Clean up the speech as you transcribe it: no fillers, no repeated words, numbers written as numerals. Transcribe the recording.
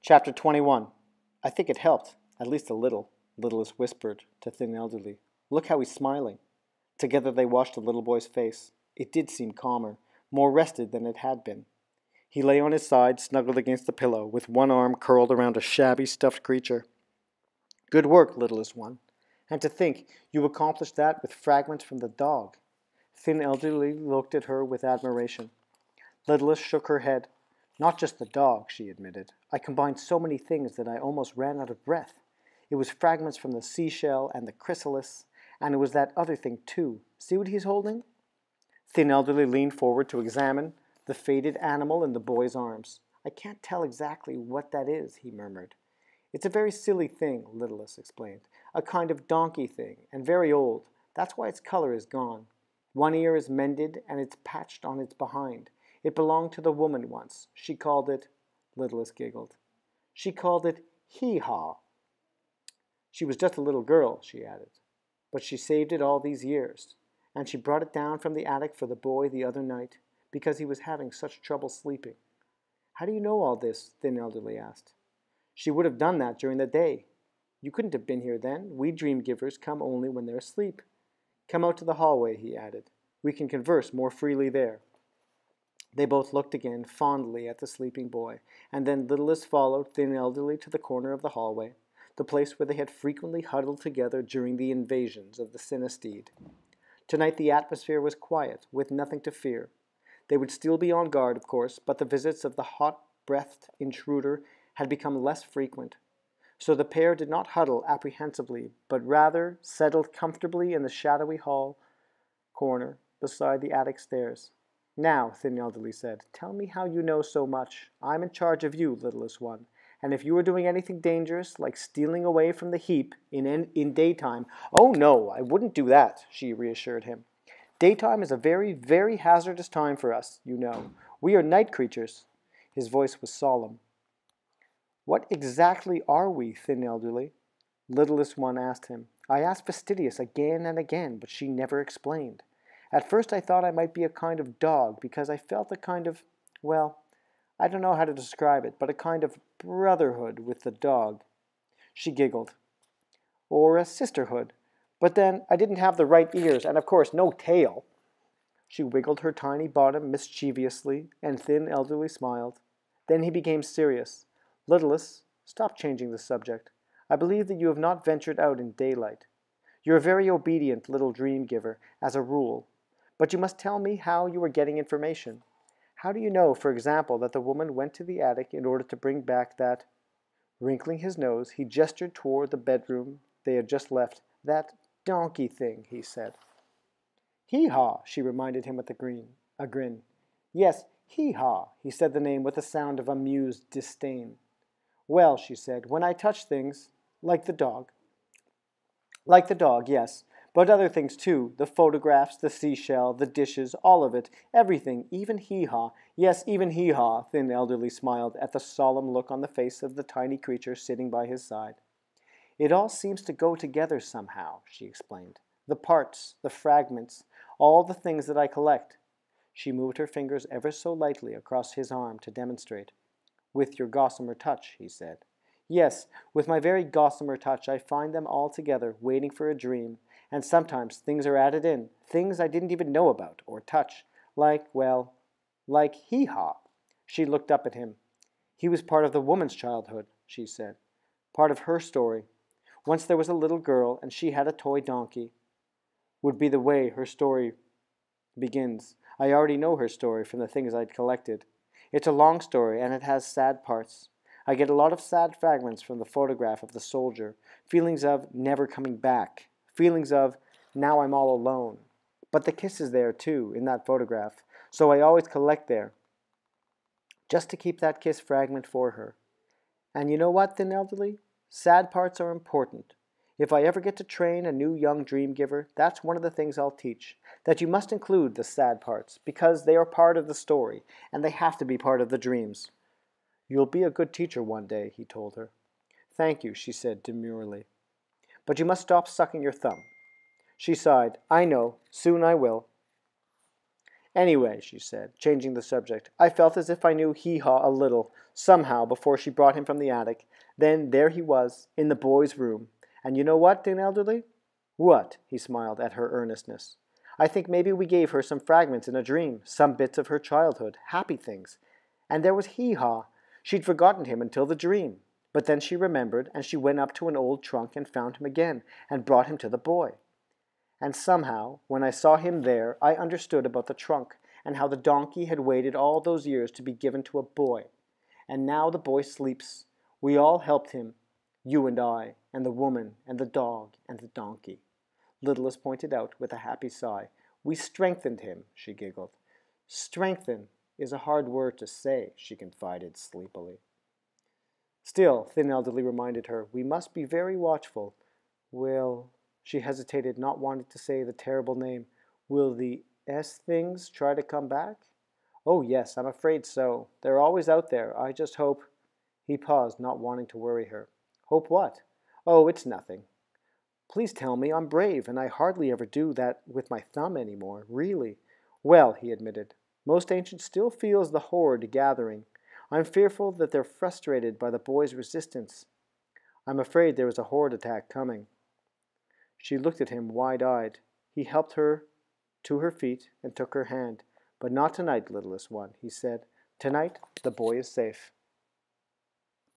Chapter 21. I think it helped, at least a little, Littlest whispered to Thin Elderly. Look how he's smiling. Together they watched the little boy's face. It did seem calmer, more rested than it had been. He lay on his side, snuggled against the pillow, with one arm curled around a shabby stuffed creature. Good work, littlest one. And to think you accomplished that with fragments from the dog. Thin Elderly looked at her with admiration. Littlest shook her head. Not just the dog, she admitted. I combined so many things that I almost ran out of breath. It was fragments from the seashell and the chrysalis, and it was that other thing too. See what he's holding? Thin Elderly leaned forward to examine the faded animal in the boy's arms. I can't tell exactly what that is, he murmured. It's a very silly thing, Littlest explained. A kind of donkey thing, and very old. That's why its color is gone. One ear is mended, and it's patched on its behind. It belonged to the woman once. She called it, Littlest giggled. She called it hee-haw. She was just a little girl, she added. But she saved it all these years. And she brought it down from the attic for the boy the other night, because he was having such trouble sleeping. How do you know all this? Thin Elderly asked. She would have done that during the day. You couldn't have been here then. We dream givers come only when they're asleep. Come out to the hallway, he added. We can converse more freely there. They both looked again fondly at the sleeping boy, and then Littlest followed Thin Elderly to the corner of the hallway, the place where they had frequently huddled together during the invasions of the Synestede. Tonight the atmosphere was quiet, with nothing to fear. They would still be on guard, of course, but the visits of the hot-breathed intruder had become less frequent. So the pair did not huddle apprehensively, but rather settled comfortably in the shadowy hall corner beside the attic stairs. Now, Thin Elderly said, tell me how you know so much. I'm in charge of you, littlest one. And if you were doing anything dangerous, like stealing away from the heap in daytime— Oh, no, I wouldn't do that, she reassured him. Daytime is a very, very hazardous time for us, you know. We are night creatures. His voice was solemn. What exactly are we, Thin Elderly? Littlest one asked him. I asked Fastidious again and again, but she never explained. At first I thought I might be a kind of dog, because I felt a kind of, well, I don't know how to describe it, but a kind of brotherhood with the dog. She giggled. Or a sisterhood. But then I didn't have the right ears, and of course no tail. She wiggled her tiny bottom mischievously, and Thin Elderly smiled. Then he became serious. Littlest, stop changing the subject. I believe that you have not ventured out in daylight. You're a very obedient little dream giver, as a rule. But you must tell me how you are getting information. How do you know, for example, that the woman went to the attic in order to bring back that— Wrinkling his nose, he gestured toward the bedroom they had just left. That donkey thing, he said. Hee-haw, she reminded him with a grin. Yes, hee-haw, he said the name with a sound of amused disdain. Well, she said, when I touch things, like the dog. Like the dog, yes. But other things too, the photographs, the seashell, the dishes, all of it, everything, even hee-haw. Yes, even hee-haw, Thin Elderly smiled at the solemn look on the face of the tiny creature sitting by his side. It all seems to go together somehow, she explained. The parts, the fragments, all the things that I collect. She moved her fingers ever so lightly across his arm to demonstrate. With your Gossamer touch, he said. Yes, with my very Gossamer touch I find them all together, waiting for a dream. And sometimes things are added in, things I didn't even know about or touch, like hee-haw. She looked up at him. He was part of the woman's childhood, she said. Part of her story. Once there was a little girl, and she had a toy donkey. Would be the way her story begins. I already know her story from the things I'd collected. It's a long story, and it has sad parts. I get a lot of sad fragments from the photograph of the soldier, feelings of never coming back. Feelings of, now I'm all alone. But the kiss is there, too, in that photograph, so I always collect there, just to keep that kiss fragment for her. And you know what, Thin Elderly? Sad parts are important. If I ever get to train a new young dream giver, that's one of the things I'll teach, that you must include the sad parts, because they are part of the story, and they have to be part of the dreams. You'll be a good teacher one day, he told her. Thank you, she said demurely. But you must stop sucking your thumb. She sighed. I know. Soon I will. Anyway, she said, changing the subject, I felt as if I knew Hee-Haw a little, somehow, before she brought him from the attic. Then there he was, in the boys' room. And you know what, Dame Elderly? What? He smiled at her earnestness. I think maybe we gave her some fragments in a dream, some bits of her childhood, happy things. And there was Hee-Haw. She'd forgotten him until the dream. But then she remembered, and she went up to an old trunk and found him again, and brought him to the boy. And somehow, when I saw him there, I understood about the trunk, and how the donkey had waited all those years to be given to a boy. And now the boy sleeps. We all helped him, you and I, and the woman, and the dog, and the donkey. Littlest pointed out with a happy sigh. We strengthened him, she giggled. Strengthen is a hard word to say, she confided sleepily. Still, Thin Elderly reminded her, we must be very watchful. Will, she hesitated, not wanting to say the terrible name, will the S-things try to come back? Oh yes, I'm afraid so. They're always out there. I just hope... He paused, not wanting to worry her. Hope what? Oh, it's nothing. Please tell me I'm brave, and I hardly ever do that with my thumb anymore, really. Well, he admitted, most ancients still feels the horde gathering. I'm fearful that they're frustrated by the boy's resistance. I'm afraid there is a horde attack coming. She looked at him wide-eyed. He helped her to her feet and took her hand. But not tonight, littlest one, he said. Tonight the boy is safe.